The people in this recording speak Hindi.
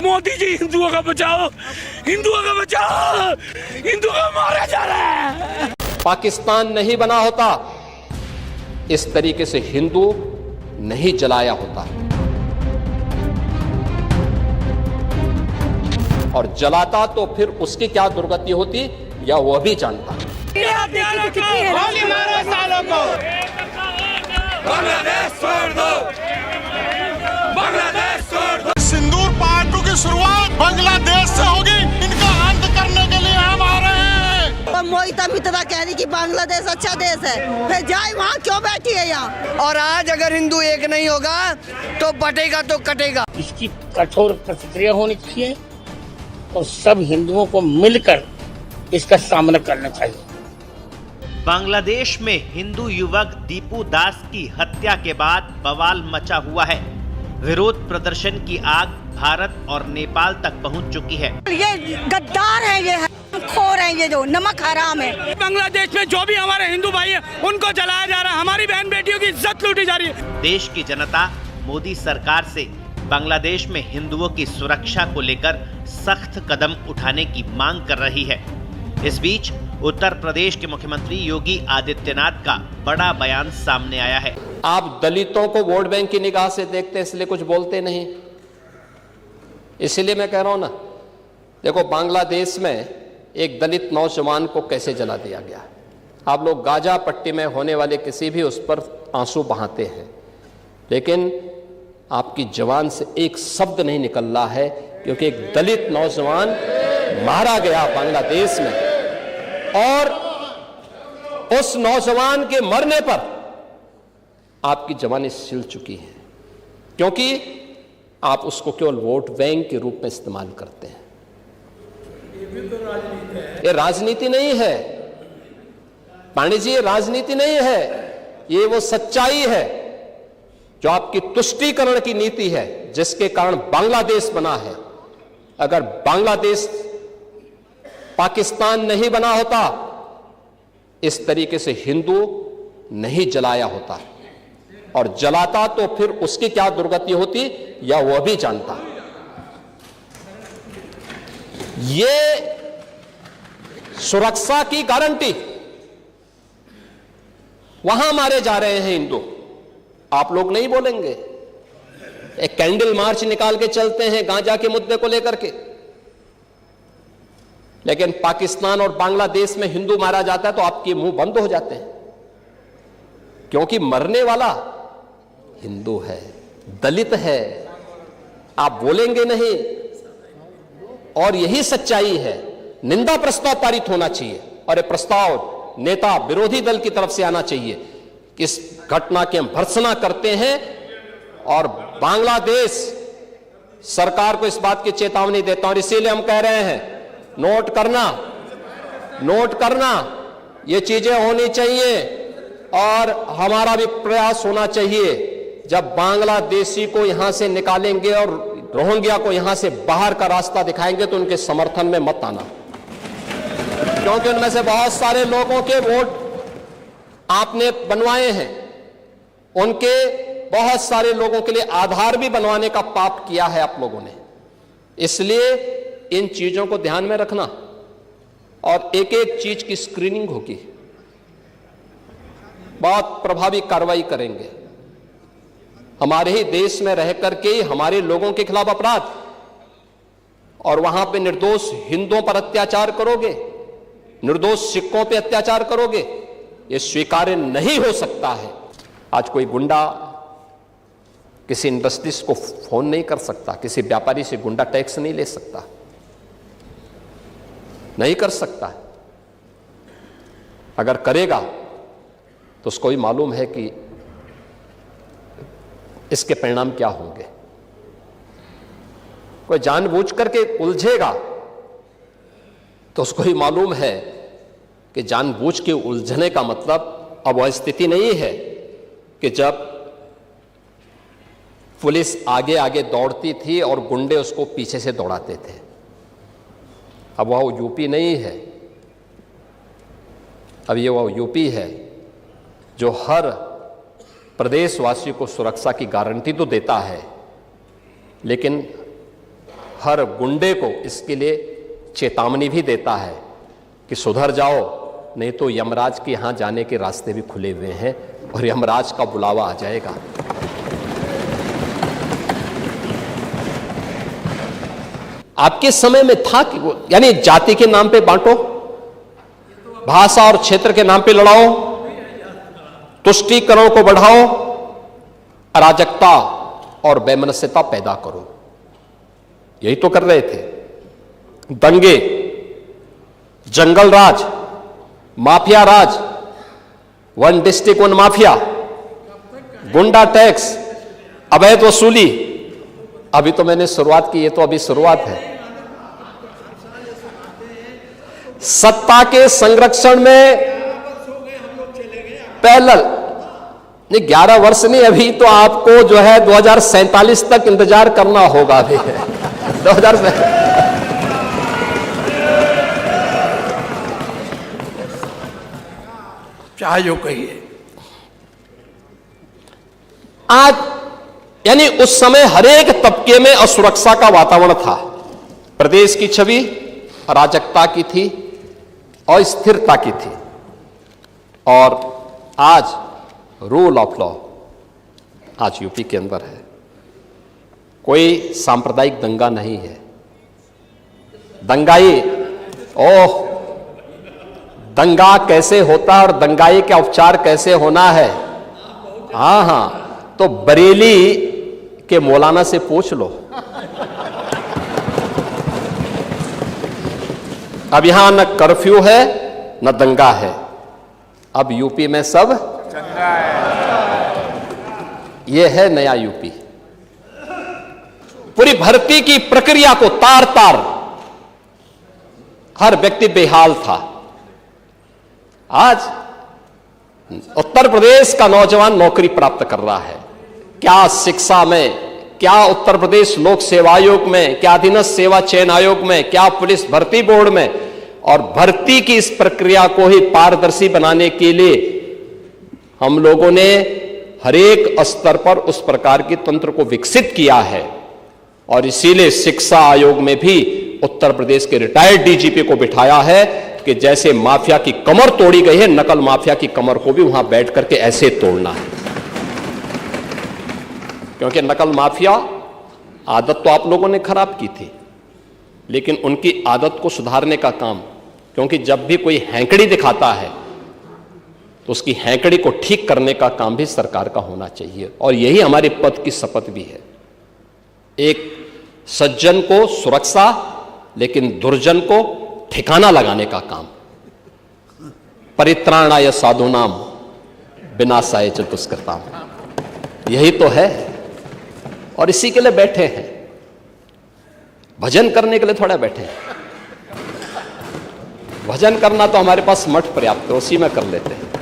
मोदी जी हिंदुओं का बचाओ, हिंदुओं का बचाओ, हिंदुओं का मारा जा रहा है। पाकिस्तान नहीं बना होता, इस तरीके से हिंदू नहीं जलाया होता, और जलाता तो फिर उसकी क्या दुर्गति होती या वह भी जानता। बांग्लादेश छोड़ दो, बांग्लादेश छोड़ दो। सिंदूर पहाड़ों की शुरुआत बांग्लादेश से होगी, इनका अंत करने के लिए हम आ रहे हैं। मोहिता मित्रा कह रही कि बांग्लादेश अच्छा देश है, फिर जाए वहाँ क्यों बैठी है यहाँ। और आज अगर हिंदू एक नहीं होगा तो बटेगा तो कटेगा। इसकी कठोर प्रतिक्रिया होनी चाहिए और सब हिंदुओं को मिलकर इसका सामना करना चाहिए। बांग्लादेश में हिंदू युवक दीपू दास की हत्या के बाद बवाल मचा हुआ है। विरोध प्रदर्शन की आग भारत और नेपाल तक पहुंच चुकी है। ये गद्दार है, ये खोर है, ये जो नमक हराम है। बांग्लादेश में जो भी हमारे हिंदू भाई है उनको जलाया जा रहा है, हमारी बहन बेटियों की इज्जत लूटी जा रही है। देश की जनता मोदी सरकार से बांग्लादेश में हिंदुओं की सुरक्षा को लेकर सख्त कदम उठाने की मांग कर रही है। इस बीच उत्तर प्रदेश के मुख्यमंत्री योगी आदित्यनाथ का बड़ा बयान सामने आया है। आप दलितों को वोट बैंक की निगाह से देखते हैं, इसलिए कुछ बोलते नहीं। इसलिए मैं कह रहा हूं ना, देखो बांग्लादेश में एक दलित नौजवान को कैसे जला दिया गया। आप लोग गाजा पट्टी में होने वाले किसी भी उस पर आंसू बहाते हैं, लेकिन आपकी जबान से एक शब्द नहीं निकल रहा है, क्योंकि एक दलित नौजवान मारा गया बांग्लादेश में, और उस नौजवान के मरने पर आपकी जबानें सिल चुकी हैं, क्योंकि आप उसको केवल वोट बैंक के रूप में इस्तेमाल करते हैं। ये राजनीति नहीं है पांडे जी, ये राजनीति नहीं है, ये वो सच्चाई है जो आपकी तुष्टीकरण की नीति है, जिसके कारण बांग्लादेश बना है। अगर बांग्लादेश पाकिस्तान नहीं बना होता, इस तरीके से हिंदू नहीं जलाया होता, और जलाता तो फिर उसकी क्या दुर्गति होती या वह भी जानता। ये सुरक्षा की गारंटी, वहां मारे जा रहे हैं हिंदू, आप लोग नहीं बोलेंगे। एक कैंडल मार्च निकाल के चलते हैं गांजा के मुद्दे को लेकर के, लेकिन पाकिस्तान और बांग्लादेश में हिंदू मारा जाता है तो आपके मुंह बंद हो जाते हैं, क्योंकि मरने वाला हिंदू है, दलित है, आप बोलेंगे नहीं। और यही सच्चाई है। निंदा प्रस्ताव पारित होना चाहिए, और यह प्रस्ताव नेता विरोधी दल की तरफ से आना चाहिए कि इस घटना की हम भर्त्सना करते हैं, और बांग्लादेश सरकार को इस बात की चेतावनी देता हूं। और इसीलिए हम कह रहे हैं, नोट करना, ये चीजें होनी चाहिए, और हमारा भी प्रयास होना चाहिए। जब बांग्लादेशी को यहां से निकालेंगे और रोहिंग्या को यहां से बाहर का रास्ता दिखाएंगे, तो उनके समर्थन में मत आना, क्योंकि उनमें से बहुत सारे लोगों के वोट आपने बनवाए हैं, उनके बहुत सारे लोगों के लिए आधार भी बनवाने का पाप किया है आप लोगों ने। इसलिए इन चीजों को ध्यान में रखना, और एक एक चीज की स्क्रीनिंग होगी, बहुत प्रभावी कार्रवाई करेंगे। हमारे ही देश में रह करके हमारे लोगों के खिलाफ अपराध, और वहां पे निर्दोष हिंदुओं पर अत्याचार करोगे, निर्दोष सिखों पे अत्याचार करोगे, यह स्वीकार्य नहीं हो सकता है। आज कोई गुंडा किसी इंडस्ट्रीज को फोन नहीं कर सकता, किसी व्यापारी से गुंडा टैक्स नहीं ले सकता, नहीं कर सकता। अगर करेगा तो उसको भी मालूम है कि इसके परिणाम क्या होंगे। कोई जानबूझ करके उलझेगा तो उसको ही मालूम है कि जानबूझ के उलझने का मतलब अब वह स्थिति नहीं है कि जब पुलिस आगे आगे दौड़ती थी और गुंडे उसको पीछे से दौड़ाते थे। अब वह यूपी नहीं है, अब ये वह यूपी है जो हर प्रदेशवासी को सुरक्षा की गारंटी तो देता है, लेकिन हर गुंडे को इसके लिए चेतावनी भी देता है कि सुधर जाओ, नहीं तो यमराज के यहां जाने के रास्ते भी खुले हुए हैं और यमराज का बुलावा आ जाएगा। आपके समय में था कि यानी जाति के नाम पे बांटो, भाषा और क्षेत्र के नाम पे लड़ाओ, तुष्टीकरण को बढ़ाओ, अराजकता और वैमनस्यता पैदा करो, यही तो कर रहे थे। दंगे, जंगल राज, माफिया राज, वन डिस्ट्रिक्ट वन माफिया, गुंडा टैक्स, अवैध वसूली। अभी तो मैंने शुरुआत की, ये तो अभी शुरुआत है। सत्ता के संरक्षण में पैरेलल नहीं, 11 वर्ष नहीं, अभी तो आपको जो है 2047 तक इंतजार करना होगा। अभी 2000 चाहे जो कहिए। आज यानी उस समय हरेक तबके में असुरक्षा का वातावरण था। प्रदेश की छवि अराजकता की थी और स्थिरता की थी। और आज रूल ऑफ लॉ आज यूपी के अंदर है। कोई सांप्रदायिक दंगा नहीं है। दंगाई, ओह, दंगा कैसे होता है और दंगाई का उपचार कैसे होना है, हाँ, तो बरेली के मौलाना से पूछ लो। अब यहां न कर्फ्यू है न दंगा है, अब यूपी में सब चंगा है। यह है नया यूपी। पूरी भर्ती की प्रक्रिया को तार तार हर व्यक्ति बेहाल था। आज उत्तर प्रदेश का नौजवान नौकरी प्राप्त कर रहा है। क्या शिक्षा में, क्या उत्तर प्रदेश लोक सेवा आयोग में, क्या अधीनस्थ सेवा चयन आयोग में, क्या पुलिस भर्ती बोर्ड में, और भर्ती की इस प्रक्रिया को ही पारदर्शी बनाने के लिए हम लोगों ने हरेक स्तर पर उस प्रकार के तंत्र को विकसित किया है। और इसीलिए शिक्षा आयोग में भी उत्तर प्रदेश के रिटायर्ड डीजीपी को बिठाया है कि जैसे माफिया की कमर तोड़ी गई है, नकल माफिया की कमर को भी वहां बैठ करके ऐसे तोड़ना है। क्योंकि नकल माफिया आदत तो आप लोगों ने खराब की थी, लेकिन उनकी आदत को सुधारने का काम, क्योंकि जब भी कोई हैंकड़ी दिखाता है तो उसकी हैंकड़ी को ठीक करने का काम भी सरकार का होना चाहिए। और यही हमारे पद की शपथ भी है। एक सज्जन को सुरक्षा, लेकिन दुर्जन को ठिकाना लगाने का काम। परित्राणाय साधूनाम विनाशाय च दुष्कृताम, यही तो है। और इसी के लिए बैठे हैं, भजन करने के लिए थोड़ा बैठे हैं। भजन करना तो हमारे पास मठ पर्याप्त है, उसी में कर लेते हैं।